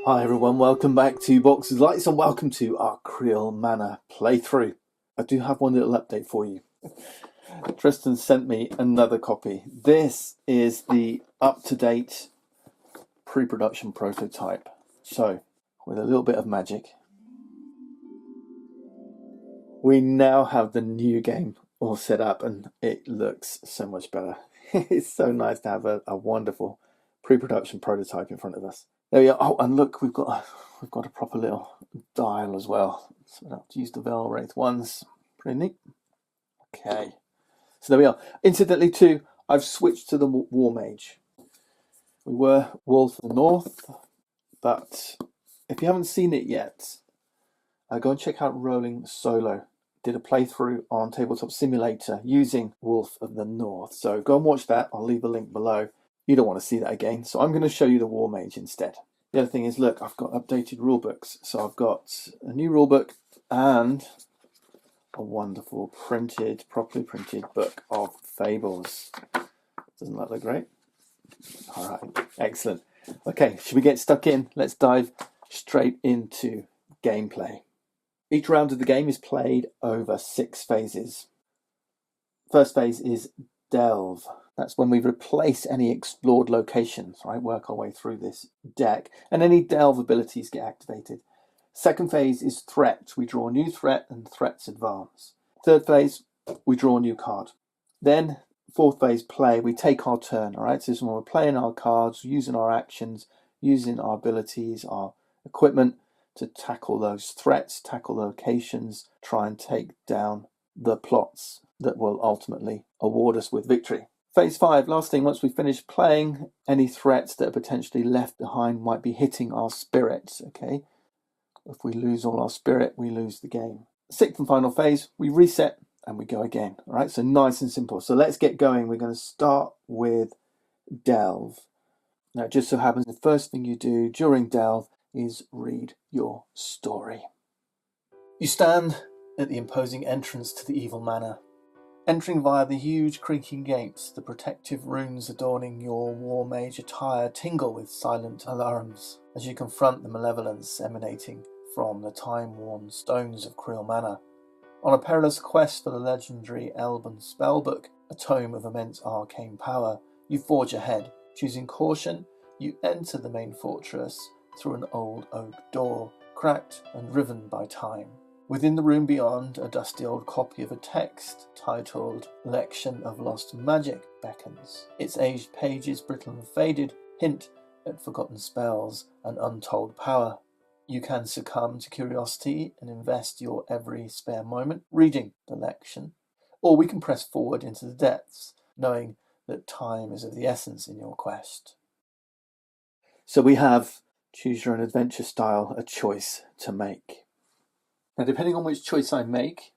Hi everyone, welcome back to Boxes Lights and welcome to our Kreel Manor playthrough. I do have one little update for you. Tristan sent me another copy. This is the up-to-date pre-production prototype. So, with a little bit of magic, we now have the new game all set up and it looks so much better. It's so nice to have a wonderful pre-production prototype in front of us. There we are. Oh, and look, we've got a proper little dial as well. So I have to use the Velwraith ones. Pretty neat. Okay. So there we are. Incidentally too, I've switched to the War Mage. We were Wolf of the North, but if you haven't seen it yet, go and check out Rolling Solo. Did a playthrough on Tabletop Simulator using Wolf of the North. So go and watch that. I'll leave a link below. You don't want to see that again. So I'm going to show you the War Mage instead. The other thing is, look, I've got updated rulebooks. So I've got a new rulebook and a wonderful printed, properly printed book of fables. Doesn't that look great? All right, excellent. Okay, should we get stuck in? Let's dive straight into gameplay. Each round of the game is played over 6 phases. First phase is Delve. That's when we replace any explored locations, right? Work our way through this deck, and any Delve abilities get activated. Second phase is Threat. We draw a new threat and threats advance. Third phase, we draw a new card. Then, fourth phase, Play. We take our turn, all right? So this is when we're playing our cards, using our actions, using our abilities, our equipment to tackle those threats, tackle locations, try and take down the plots that will ultimately award us with victory. Phase 5, last thing, once we finish playing, any threats that are potentially left behind might be hitting our spirits, okay? If we lose all our spirit, we lose the game. Sixth and final phase, we reset and we go again, all right? So nice and simple. So let's get going. We're going to start with Delve. Now, it just so happens the first thing you do during Delve is read your story. You stand at the imposing entrance to the evil manor. Entering via the huge creaking gates, the protective runes adorning your War Mage attire tingle with silent alarms as you confront the malevolence emanating from the time-worn stones of Kreel Manor. On a perilous quest for the legendary Elben spellbook, a tome of immense arcane power, you forge ahead. Choosing caution, you enter the main fortress through an old oak door, cracked and riven by time. Within the room beyond, a dusty old copy of a text titled Lection of Lost Magic beckons. Its aged pages, brittle and faded, hint at forgotten spells and untold power. You can succumb to curiosity and invest your every spare moment reading the lection, or we can press forward into the depths, knowing that time is of the essence in your quest. So we have choose your own adventure style, a choice to make. Now, depending on which choice I make,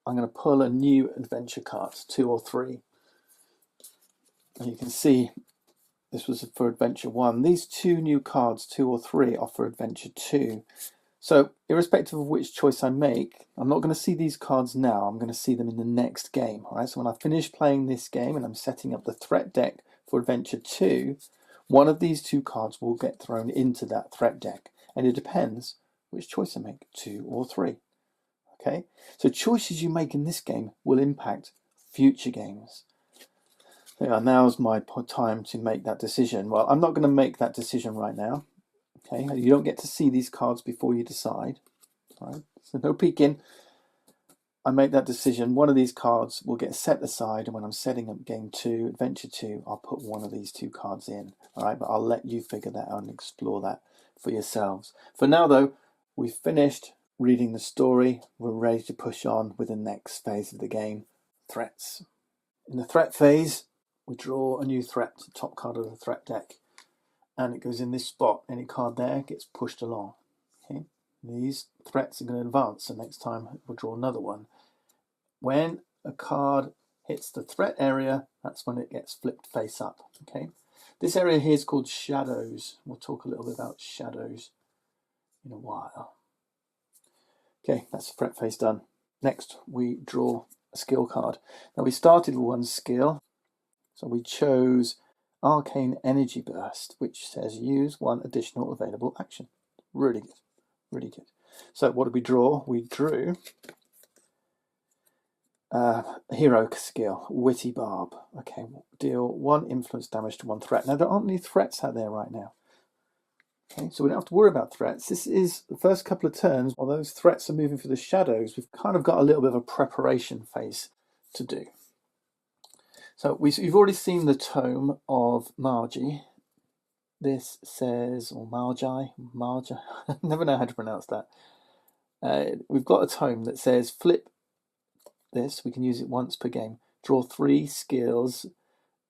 I'm going to pull a new adventure card, 2 or 3. And you can see this was for Adventure 1. These 2 new cards, 2 or 3, are for Adventure 2. So, irrespective of which choice I make, I'm not going to see these cards now. I'm going to see them in the next game. All right? So when I finish playing this game and I'm setting up the threat deck for Adventure 2, one of these 2 cards will get thrown into that threat deck. And it depends which choice I make, 2 or 3. Okay, so choices you make in this game will impact future games. Now's my time to make that decision. Well, I'm not going to make that decision right now. Okay, you don't get to see these cards before you decide. All right, so no peeking. I make that decision. One of these cards will get set aside, and when I'm setting up game 2, Adventure 2, I'll put one of these 2 cards in. All right, but I'll let you figure that out and explore that for yourselves. For now, though, we've finished reading the story. We're ready to push on with the next phase of the game, threats. In the threat phase, we draw a new threat, top card of the threat deck, and it goes in this spot. Any card there gets pushed along. Okay, these threats are going to advance, so next time we'll draw another one. When a card hits the threat area, that's when it gets flipped face up. Okay, this area here is called shadows. We'll talk a little bit about shadows in a while. Okay, that's the threat phase done. Next, we draw a skill card. Now, we started with 1 skill, so we chose Arcane Energy Burst, which says use one additional available action. Really good, really good. So what did we draw? We drew hero skill, Witty Barb. Okay, deal 1 influence damage to 1 threat. Now, there aren't any threats out there right now. Okay, so we don't have to worry about threats. This is the first couple of turns. While those threats are moving through the shadows, we've kind of got a little bit of a preparation phase to do. So you've already seen the tome of Margie. This says, or Margi, I never know how to pronounce that. We've got a tome that says flip this. We can use it once per game. Draw 3 skills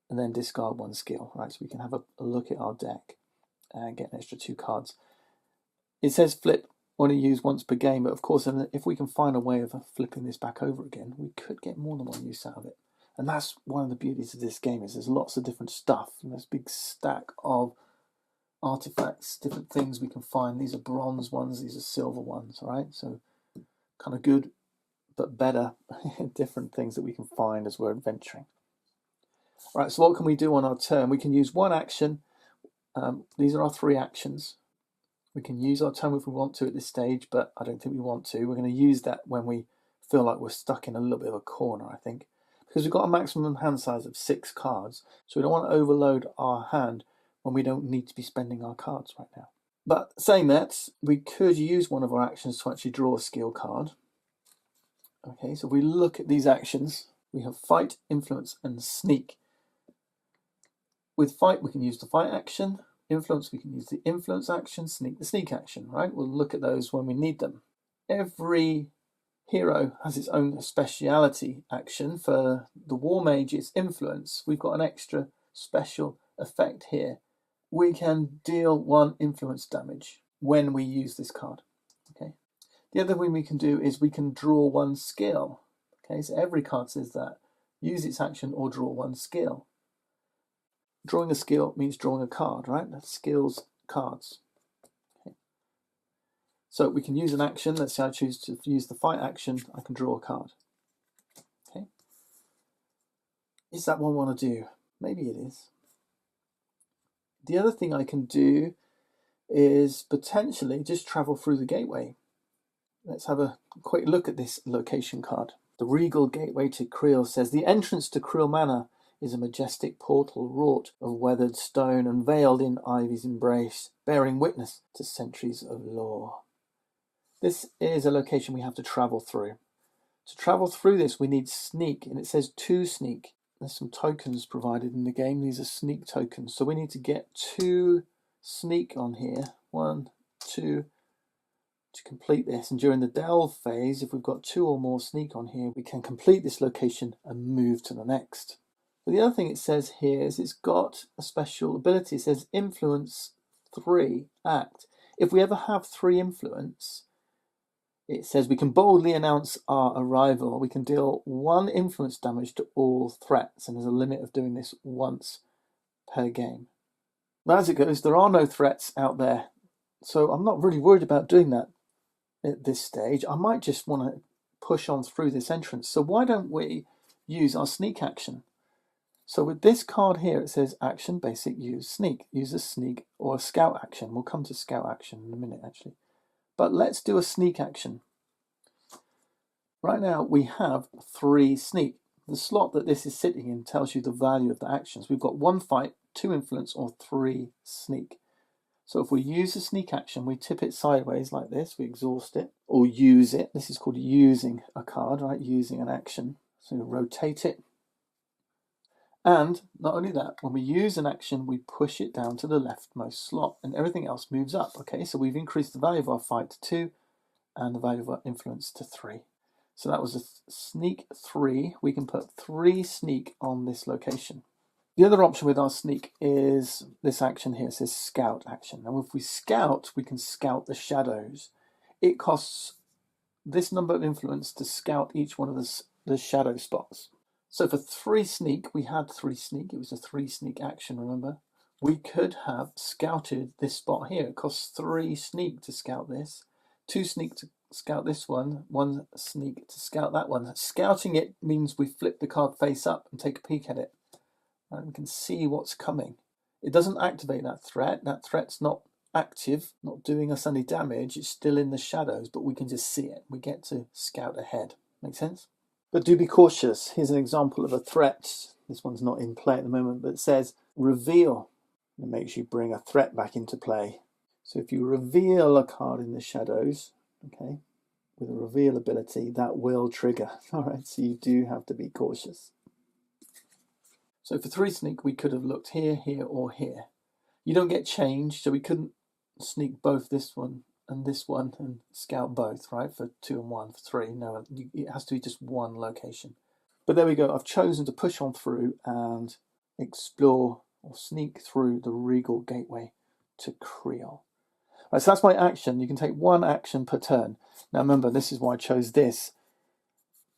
and then discard 1 skill. Right, so we can have a look at our deck and get an extra 2 cards. It says flip only use once per game, but of course, if we can find a way of flipping this back over again, we could get more than 1 use out of it. And that's one of the beauties of this game, is there's lots of different stuff. And there's a big stack of artifacts, different things we can find. These are bronze ones, these are silver ones, all right? So kind of good, but better, different things that we can find as we're adventuring. All right, so what can we do on our turn? We can use 1 action. These are our 3 actions. We can use our tome if we want to at this stage, but I don't think we want to. We're going to use that when we feel like we're stuck in a little bit of a corner, I think. Because we've got a maximum hand size of 6 cards, so we don't want to overload our hand when we don't need to be spending our cards right now. But saying that, we could use one of our actions to actually draw a skill card. Okay, so if we look at these actions, we have fight, influence, and sneak. With fight, we can use the fight action. Influence, we can use the influence action. Sneak, the sneak action, right? We'll look at those when we need them. Every hero has its own speciality action. For the War Mage, it's influence. We've got an extra special effect here. We can deal 1 influence damage when we use this card. Okay. The other thing we can do is we can draw 1 skill. Okay, so every card says that. Use its action or draw 1 skill. Drawing a skill means drawing a card, right? That's skills, cards. Okay. So we can use an action. Let's say I choose to use the fight action. I can draw a card. Okay. Is that what I want to do? Maybe it is. The other thing I can do is potentially just travel through the gateway. Let's have a quick look at this location card. The Regal Gateway to Kreel says, the entrance to Kreel Manor is a majestic portal wrought of weathered stone and veiled in ivy's embrace, bearing witness to centuries of lore. This is a location we have to travel through. To travel through this, we need sneak, and it says 2 sneak. There's some tokens provided in the game. These are sneak tokens. So we need to get 2 sneak on here. 1, 2, to complete this. And during the delve phase, if we've got 2 or more sneak on here, we can complete this location and move to the next. But the other thing it says here is it's got a special ability. It says influence 3, act. If we ever have 3 influence, it says we can boldly announce our arrival. We can deal 1 influence damage to all threats, and there's a limit of doing this once per game. Now, as it goes, there are no threats out there, so I'm not really worried about doing that at this stage. I might just want to push on through this entrance. So why don't we use our sneak action? So with this card here, it says action, basic, use sneak. Use a sneak or a scout action. We'll come to scout action in a minute, actually. But let's do a sneak action. Right now, we have 3 sneak. The slot that this is sitting in tells you the value of the actions. We've got 1 fight, 2 influence, or 3 sneak. So if we use a sneak action, we tip it sideways like this, we exhaust it, or use it. This is called using a card, right? Using an action. So we rotate it. And not only that, when we use an action, we push it down to the leftmost slot and everything else moves up. Okay, so we've increased the value of our fight to 2 and the value of our influence to 3. So that was a sneak 3. We can put 3 sneak on this location. The other option with our sneak is this action here. It says scout action. And if we scout, we can scout the shadows. It costs this number of influence to scout each one of the shadow spots. So for 3 sneak, we had 3 sneak. It was a 3 sneak action, remember? We could have scouted this spot here. It costs 3 sneak to scout this, 2 sneak to scout this one, 1 sneak to scout that one. Scouting it means we flip the card face up and take a peek at it. And we can see what's coming. It doesn't activate that threat. That threat's not active, not doing us any damage. It's still in the shadows, but we can just see it. We get to scout ahead. Make sense? But do be cautious. Here's an example of a threat. This one's not in play at the moment, but it says reveal. It makes you bring a threat back into play. So if you reveal a card in the shadows, okay, with a reveal ability, that will trigger. All right, so you do have to be cautious. So for 3 sneak, we could have looked here, here, or here. You don't get change, so we couldn't sneak both this one and scout both, right? For 2 and 1, for 3. No, it has to be just one location. But there we go. I've chosen to push on through and explore or sneak through the Regal Gateway to Kreel. Right, so that's my action. You can take 1 action per turn. Now remember, this is why I chose this.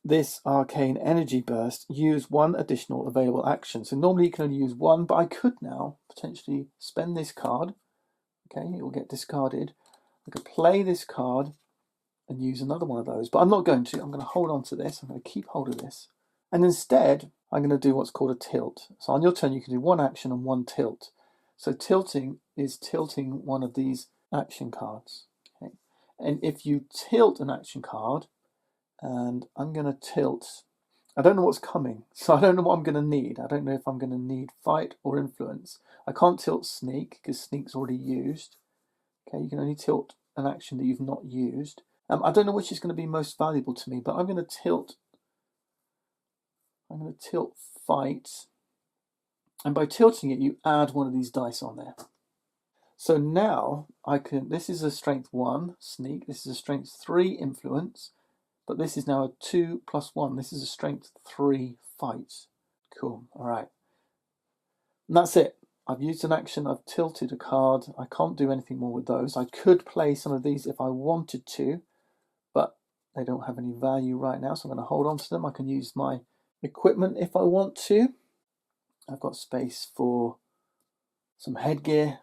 This arcane energy burst, use 1 additional available action. So normally you can only use 1, but I could now potentially spend this card. Okay, it will get discarded. I could play this card and use another one of those, but I'm not going to. I'm going to hold on to this. I'm going to keep hold of this. And instead, I'm going to do what's called a tilt. So on your turn, you can do 1 action and 1 tilt. So tilting is tilting one of these action cards. Okay? And if you tilt an action card, and I'm going to tilt, I don't know what's coming, so I don't know what I'm going to need. I don't know if I'm going to need fight or influence. I can't tilt sneak because sneak's already used. Okay, you can only tilt an action that you've not used. I don't know which is going to be most valuable to me, but I'm going to tilt fight, and by tilting it, you add one of these dice on there. So now I can. This is a strength 1 sneak. This is a strength 3 influence. But this is now a 2 + 1. This is a strength 3 fight. Cool. All right. And that's it. I've used an action. I've tilted a card. I can't do anything more with those. I could play some of these if I wanted to, but they don't have any value right now, so I'm going to hold on to them. I can use my equipment if I want to. I've got space for some headgear,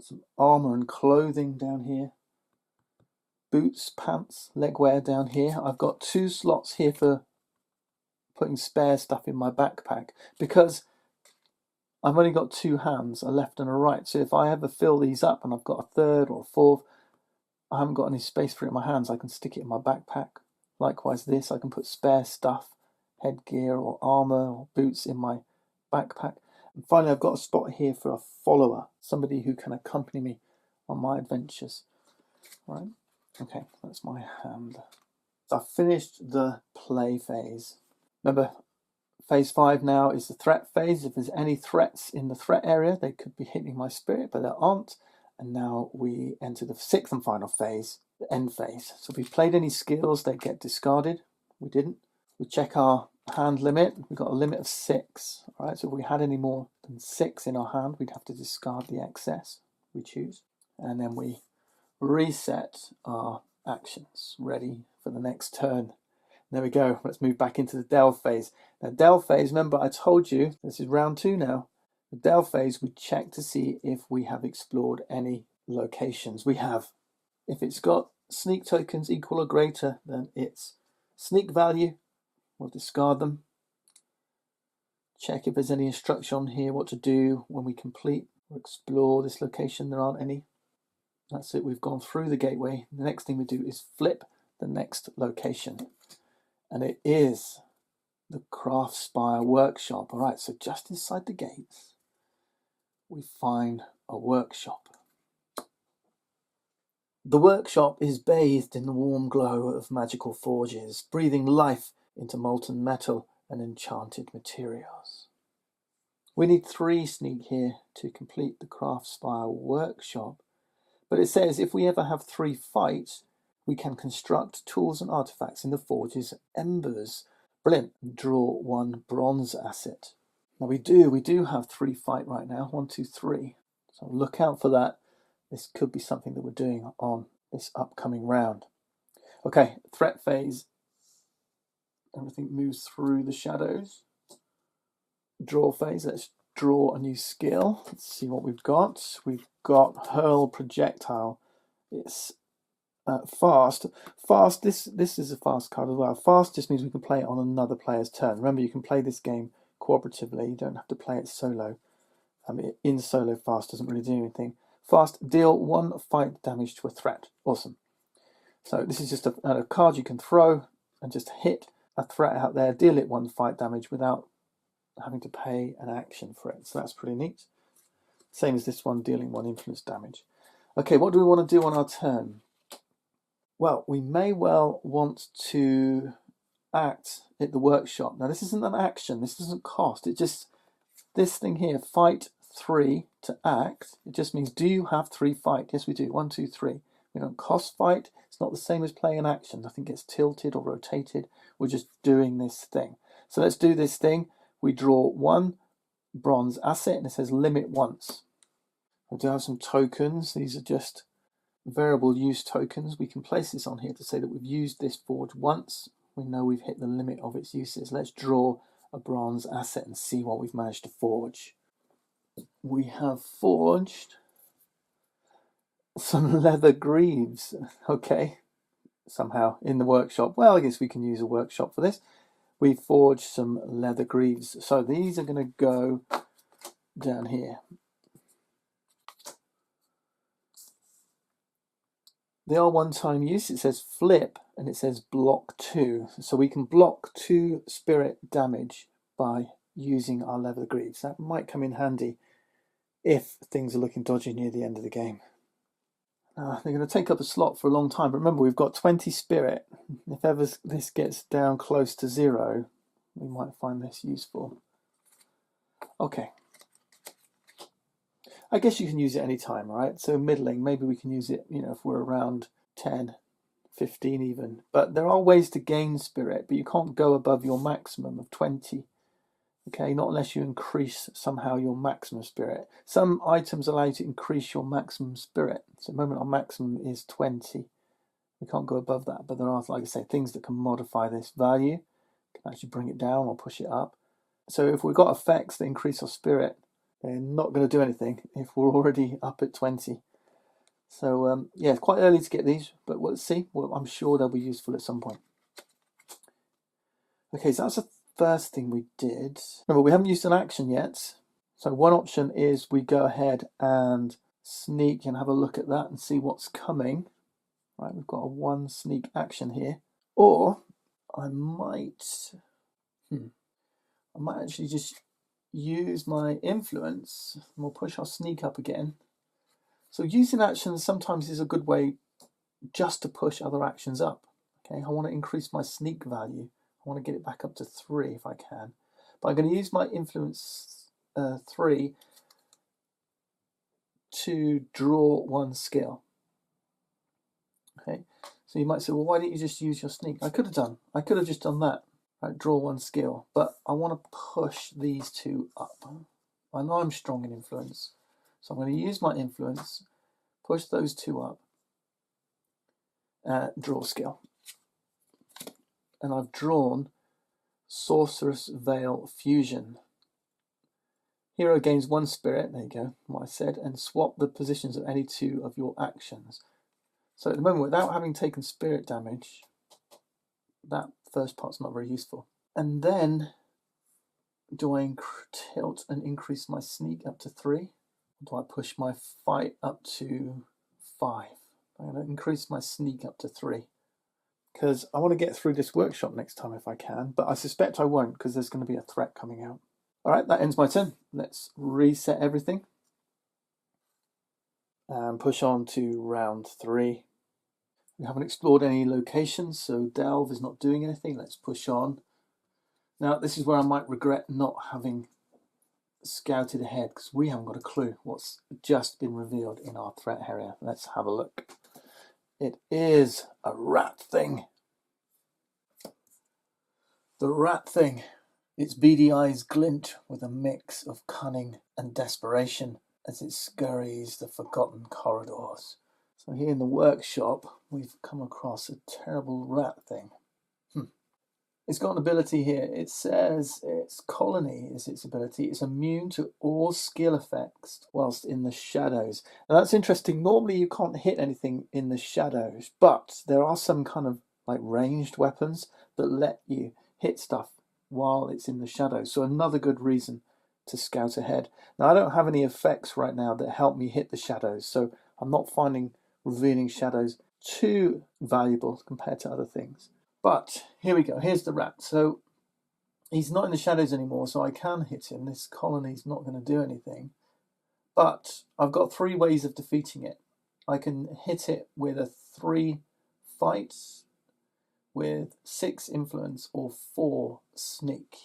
some armor and clothing down here. Boots, pants, leg wear down here. I've got 2 slots here for putting spare stuff in my backpack because I've only got 2 hands, a left and a right. So if I ever fill these up and I've got a 3rd or a 4th, I haven't got any space for it in my hands. I can stick it in my backpack. Likewise this, I can put spare stuff, headgear or armor or boots in my backpack. And finally, I've got a spot here for a follower, somebody who can accompany me on my adventures. Right? Okay, that's my hand. So I've finished the play phase. Remember, phase 5 now is the threat phase. If there's any threats in the threat area, they could be hitting my spirit, but there aren't. And now we enter the 6th and final phase, the end phase. So if we played any skills, they get discarded. We didn't. We check our hand limit. We've got a limit of 6. All right, so if we had any more than 6 in our hand, we'd have to discard the excess we choose. And then we reset our actions, ready for the next turn. There we go. Let's move back into the delve phase. Now, delve phase, remember I told you, this is round 2 now. The delve phase, we check to see if we have explored any locations. We have. If it's got sneak tokens equal or greater than its sneak value, we'll discard them. Check if there's any instruction on here what to do when we complete or explore this location. There aren't any. That's it, we've gone through the gateway. The next thing we do is flip the next location. And it is the Craft Spire workshop. All right, so just inside the gates, we find a workshop. The workshop is bathed in the warm glow of magical forges, breathing life into molten metal and enchanted materials. We need 3 sneak here to complete the Craft Spire workshop. But it says if we ever have 3 fights, we can construct tools and artifacts in the forge's embers. Brilliant. Draw 1 bronze asset. Now we do have 3 fight right now. 1, 2, 3. So look out for that. This could be something that we're doing on this upcoming round. Okay, threat phase. Everything moves through the shadows. Draw phase. Let's draw a new skill. Let's see what we've got. We've got hurl projectile. It's fast. This is a fast card as well. Fast just means we can play it on another player's turn. Remember, you can play this game cooperatively. You don't have to play it solo. In solo, fast doesn't really do anything. Fast, deal 1 fight damage to a threat. Awesome. So this is just a card you can throw and just hit a threat out there, deal it 1 fight damage without having to pay an action for it. So that's pretty neat. Same as this one, dealing 1 influence damage. Okay, what do we want to do on our turn? Well, we may well want to act at the workshop. Now, this isn't an action. This doesn't cost. It just, this thing here, fight 3 to act. It just means, do you have 3 fight? Yes, we do. 1, 2, 3. We don't cost fight. It's not the same as playing an action. Nothing gets tilted or rotated. We're just doing this thing. So let's do this thing. We draw 1 bronze asset, and it says limit once. I do have some tokens. These are just variable use tokens. We can place this on here to say that we've used this forge once. We know we've hit the limit of its uses. Let's draw a bronze asset and see what we've managed to forge. We have forged some leather greaves. Okay, somehow in the workshop. Well, I guess we can use a workshop for this. We forged some leather greaves. So these are going to go down here. They are one-time use. It says flip and it says block 2. So we can block 2 spirit damage by using our leather greaves. That might come in handy if things are looking dodgy near the end of the game. They're going to take up a slot for a long time. But remember, we've got 20 spirit. If ever this gets down close to 0, we might find this useful. Okay. I guess you can use it any time, right? So middling, maybe we can use it, if we're around 10, 15 even. But there are ways to gain spirit, but you can't go above your maximum of 20. Okay, not unless you increase somehow your maximum spirit. Some items allow you to increase your maximum spirit. So at the moment our maximum is 20. We can't go above that, but there are, like I say, things that can modify this value. You can actually bring it down or push it up. So if we've got effects that increase our spirit, they're not going to do anything if we're already up at 20. So yeah, it's quite early to get these, but we'll see. Well, I'm sure they'll be useful at some point. Okay, so that's the first thing we did. Remember, we haven't used an action yet. So one option is we go ahead and sneak and have a look at that and see what's coming. Right, we've got a 1 sneak action here. Or I might actually just use my influence, and we'll push our sneak up again. So using actions sometimes is a good way just to push other actions up. Okay, I want to increase my sneak value. I want to get it back up to 3 if I can. But I'm going to use my influence 3 to draw 1 skill. Okay, so you might say, well, why didn't you just use your sneak? I could have just done that. Right, draw 1 skill, but I want to push these 2 up. I know I'm strong in influence, so I'm going to use my influence, push those 2 up, draw skill. And I've drawn Sorcerous Veil Fusion. Hero gains 1 spirit, there you go, what I said, and swap the positions of any 2 of your actions. So at the moment, without having taken spirit damage, that first part's not very useful. And then, do I tilt and increase my sneak up to 3? Or do I push my fight up to 5? I'm going to increase my sneak up to 3. Because I want to get through this workshop next time if I can, but I suspect I won't because there's going to be a threat coming out. All right, that ends my turn. Let's reset everything. And push on to round 3. We haven't explored any locations, so Delve is not doing anything. Let's push on. Now, this is where I might regret not having scouted ahead because we haven't got a clue what's just been revealed in our threat area. Let's have a look. It is a rat thing. The rat thing. Its beady eyes glint with a mix of cunning and desperation as it scurries the forgotten corridors. So here in the workshop, we've come across a terrible rat thing. It's got an ability here. It says its colony is its ability. It's immune to all skill effects whilst in the shadows. Now that's interesting. Normally you can't hit anything in the shadows, but there are some kind of like ranged weapons that let you hit stuff while it's in the shadows. So another good reason to scout ahead. Now I don't have any effects right now that help me hit the shadows, so I'm not finding revealing shadows too valuable compared to other things. But here we go, here's the rat. So he's not in the shadows anymore, so I can hit him. This colony's not going to do anything. But I've got 3 ways of defeating it. I can hit it with a 3 fights, with 6 influence, or 4 sneak.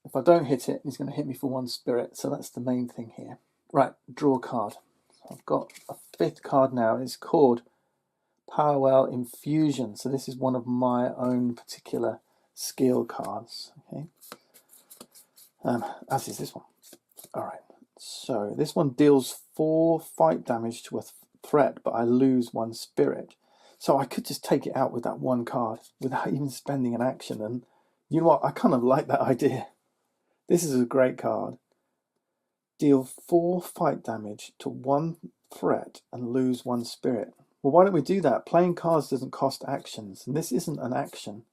If I don't hit it, he's going to hit me for 1 spirit, so that's the main thing here. Right, draw a card. I've got a 5th card now. It's called Powell Infusion. So this is one of my own particular skill cards. Okay, as is this one. All right. So this one deals 4 fight damage to a threat, but I lose 1 spirit. So I could just take it out with that 1 card without even spending an action. And you know what? I kind of like that idea. This is a great card. Deal 4 fight damage to 1 threat and lose 1 spirit. Well, why don't we do that? Playing cards doesn't cost actions, and this isn't an action.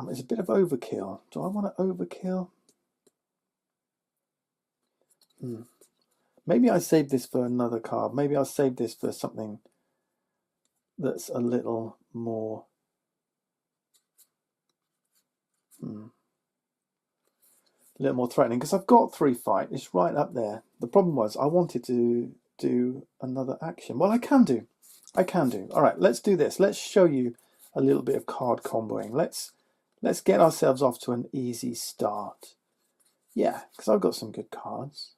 It's a bit of overkill. Do I want to overkill? Maybe I save this for another card. Maybe I'll save this for something that's a little more... a little more threatening, because I've got 3 fight. It's right up there. The problem was I wanted to do another action. Well, I can do. All right, let's do this. Let's show you a little bit of card comboing. Let's get ourselves off to an easy start. Yeah, because I've got some good cards.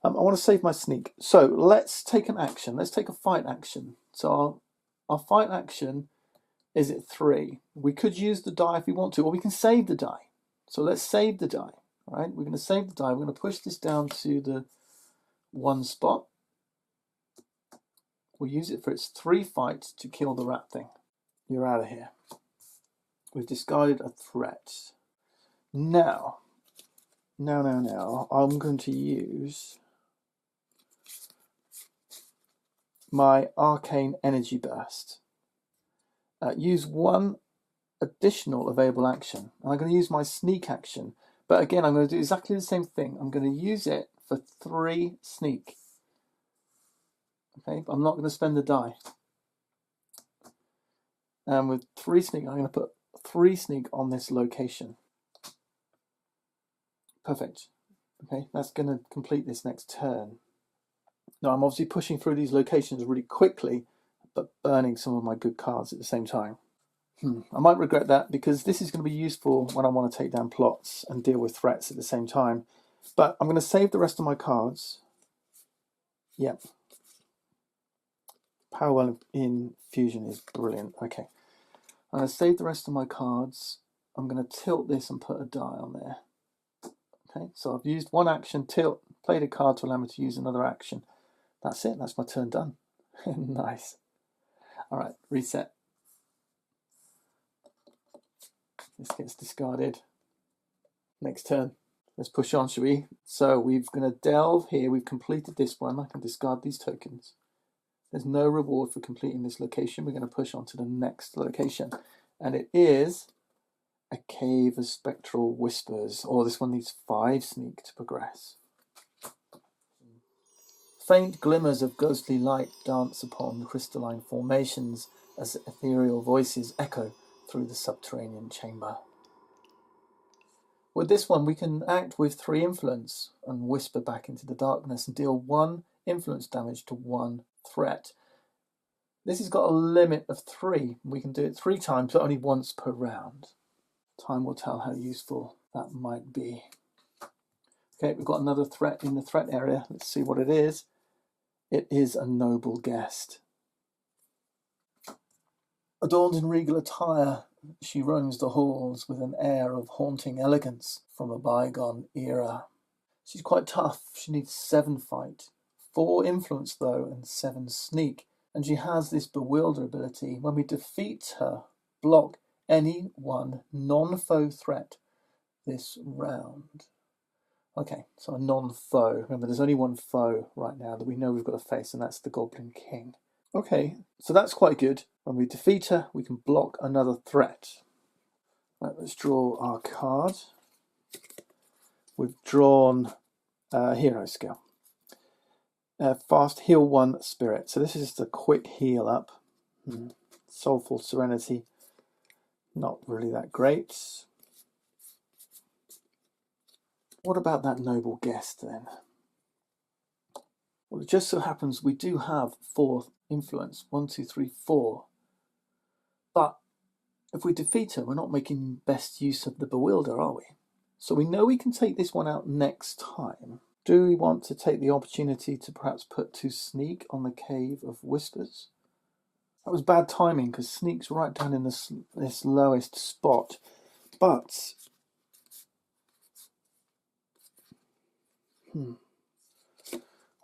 I want to save my sneak. So let's take an action. Let's take a fight action. So our fight action is at 3. We could use the die if we want to, or we can save the die. So let's save the die. All right, we're going to save the die. We're going to push this down to the 1 spot. We'll use it for its 3 fights to kill the rat thing. You're out of here. We've discarded a threat. Now, I'm going to use my Arcane Energy Burst. Use 1 additional available action. And I'm going to use my sneak action. But again, I'm going to do exactly the same thing. I'm going to use it for 3 sneak. Okay, but I'm not going to spend the die. And with 3 sneak, I'm going to put 3 sneak on this location. Perfect. Okay, that's going to complete this next turn. Now I'm obviously pushing through these locations really quickly, but burning some of my good cards at the same time. I might regret that, because this is going to be useful when I want to take down plots and deal with threats at the same time. But I'm going to save the rest of my cards. Yep. Powell Infusion is brilliant. Okay. I'm going to save the rest of my cards. I'm going to tilt this and put a die on there. Okay, so I've used 1 action, tilt, played a card to allow me to use another action. That's it, that's my turn done. Nice. All right, reset. This gets discarded. Next turn. Let's push on, shall we? So we're going to delve here. We've completed this one. I can discard these tokens. There's no reward for completing this location. We're going to push on to the next location. And it is a Cave of Spectral Whispers. Or this one needs 5 sneak to progress. Faint glimmers of ghostly light dance upon crystalline formations as ethereal voices echo through the subterranean chamber. With this one, we can act with 3 influence and whisper back into the darkness and deal 1 influence damage to 1 threat. This has got a limit of 3. We can do it 3 times, but only once per round. Time will tell how useful that might be. Okay, we've got another threat in the threat area. Let's see what it is. It is a noble guest. Adorned in regal attire, she roams the halls with an air of haunting elegance from a bygone era. She's quite tough. She needs 7 fight, 4 influence though, and 7 sneak. And she has this bewilder ability. When we defeat her, block any 1 non-foe threat this round. Okay, so a non-foe. Remember, there's only 1 foe right now that we know we've got to face, and that's the Goblin King. Okay, so that's quite good. When we defeat her, we can block another threat. Right, let's draw our card. We've drawn hero skill. Fast heal 1 spirit. So this is just a quick heal up. Soulful Serenity. Not really that great. What about that noble guest then? Well, it just so happens we do have 4 influence. 1, 2, 3, 4. But if we defeat her, we're not making best use of the Bewilder, are we? So we know we can take this one out next time. Do we want to take the opportunity to perhaps put 2 Sneak on the Cave of Whispers? That was bad timing because Sneak's right down in this lowest spot. But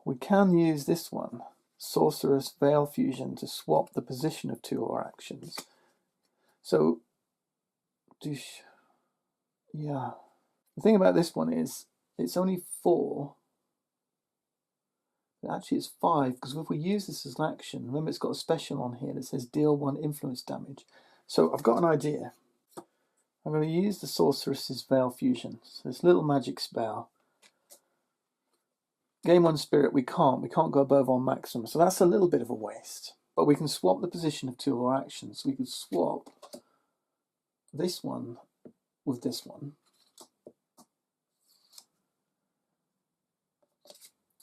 we can use this one, Sorceress Veil Fusion, to swap the position of 2 of our actions. So, yeah. The thing about this one is it's only 4. Actually, it's 5, because if we use this as an action, remember it's got a special on here that says deal 1 influence damage. So I've got an idea. I'm going to use the Sorceress's Veil Fusion. So this little magic spell. Game 1 spirit, we can't go above our maximum, so that's a little bit of a waste. But we can swap the position of 2 of our actions. So we could swap this one with this one.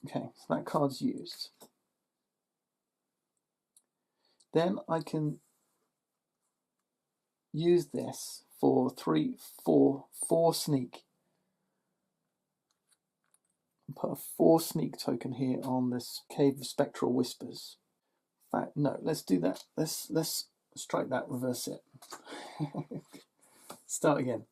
Okay, so that card's used. Then I can use this for 4 sneak. Put a 4 sneak token here on this Cave of Spectral Whispers. In fact, no, let's do that. Let's strike that, reverse it. Start again.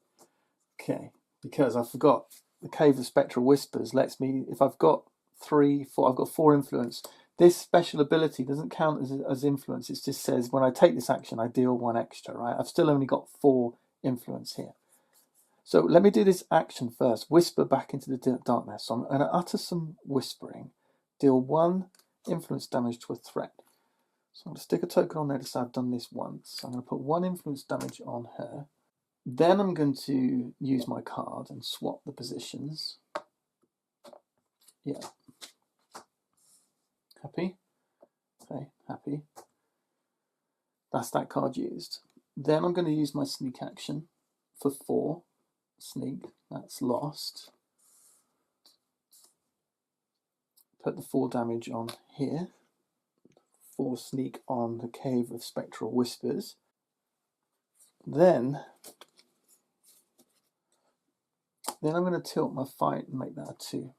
Okay, because I forgot the Cave of Spectral Whispers lets me, if I've got 3, 4, I've got 4 influence. This special ability doesn't count as influence. It just says when I take this action, I deal 1 extra, right? I've still only got 4 influence here. So let me do this action first. Whisper back into the darkness. So I'm going to utter some whispering. Deal 1 influence damage to a threat. So I'm going to stick a token on there to say I've done this once. I'm going to put 1 influence damage on her. Then I'm going to use my card and swap the positions. Yeah. Happy? Okay, happy. That's that card used. Then I'm going to use my sneak action for 4. Sneak, that's lost. Put the 4 damage on here. 4 sneak on the Cave of Spectral Whispers. Then I'm going to tilt my fight and make that a 2.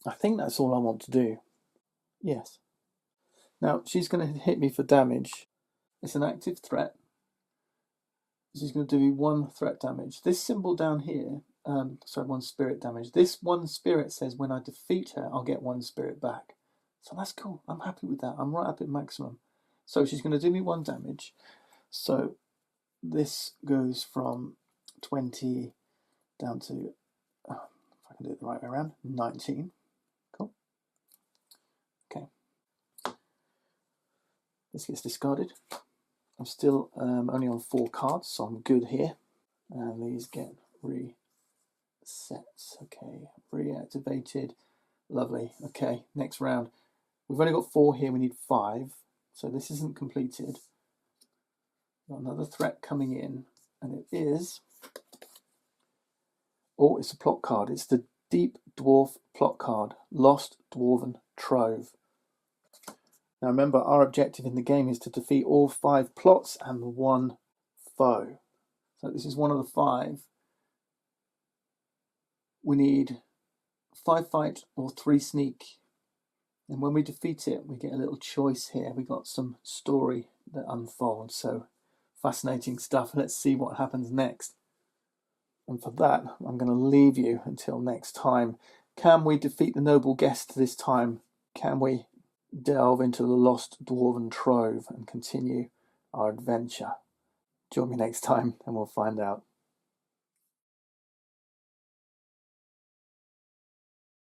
I think that's all I want to do. Yes. Now she's going to hit me for damage. It's an active threat. She's going to do 1 threat damage. This symbol down here, 1 spirit damage. This 1 spirit says when I defeat her, I'll get 1 spirit back. So that's cool. I'm happy with that. I'm right up at maximum. So she's going to do me 1 damage. So this goes from 20 down to, if I can do it the right way around, 19. Cool. Okay. This gets discarded. I'm still only on 4 cards, so I'm good here. And these get reset. Okay, reactivated. Lovely. Okay, next round. We've only got 4 here, we need 5. So this isn't completed. Got another threat coming in, and it is... Oh, it's a plot card. It's the Deep Dwarf plot card, Lost Dwarven Trove. Now remember, our objective in the game is to defeat all 5 plots and 1 foe. So this is one of the 5. We need 5 fight or 3 sneak. And when we defeat it, we get a little choice here. We got some story that unfolds. So fascinating stuff. Let's see what happens next. And for that, I'm going to leave you until next time. Can we defeat the noble guest this time? Can we delve into the Lost Dwarven Trove and continue our adventure? Join me next time and we'll find out.